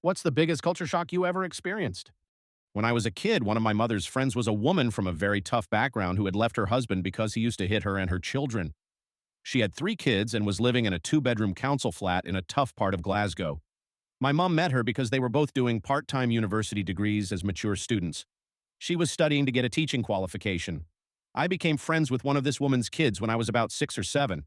What's the biggest culture shock you ever experienced? When I was a kid, one of my mother's friends was a woman from a very tough background who had left her husband because he used to hit her and her children. She had 3 kids and was living in a 2-bedroom council flat in a tough part of Glasgow. My mom met her because they were both doing part-time university degrees as mature students. She was studying to get a teaching qualification. I became friends with one of this woman's kids when I was about 6 or 7.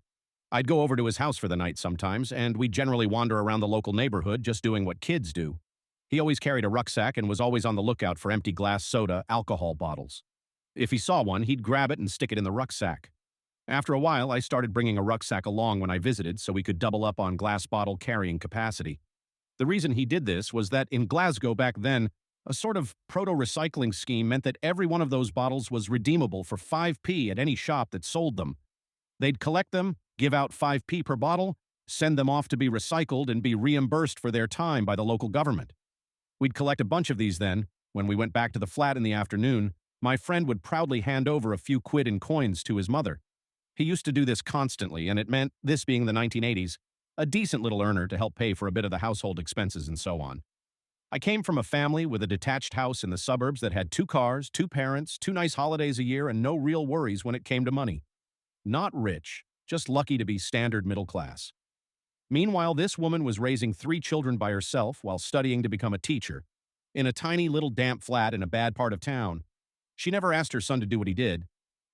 I'd go over to his house for the night sometimes, and we'd generally wander around the local neighborhood just doing what kids do. He always carried a rucksack and was always on the lookout for empty glass soda, alcohol bottles. If he saw one, he'd grab it and stick it in the rucksack. After a while, I started bringing a rucksack along when I visited so we could double up on glass bottle carrying capacity. The reason he did this was that in Glasgow back then, a sort of proto-recycling scheme meant that every one of those bottles was redeemable for 5p at any shop that sold them. They'd collect them, give out 5p per bottle, send them off to be recycled and be reimbursed for their time by the local government. We'd collect a bunch of these then. When we went back to the flat in the afternoon, my friend would proudly hand over a few quid in coins to his mother. He used to do this constantly, and it meant, this being the 1980s, a decent little earner to help pay for a bit of the household expenses and so on. I came from a family with a detached house in the suburbs that had 2 cars, 2 parents, 2 nice holidays a year, and no real worries when it came to money. Not rich, just lucky to be standard middle class. Meanwhile, this woman was raising 3 children by herself while studying to become a teacher, in a tiny little damp flat in a bad part of town. She never asked her son to do what he did.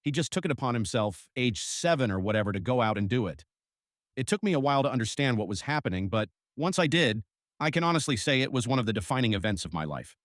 He just took it upon himself, age 7 or whatever, to go out and do it. It took me a while to understand what was happening, but once I did, I can honestly say it was one of the defining events of my life.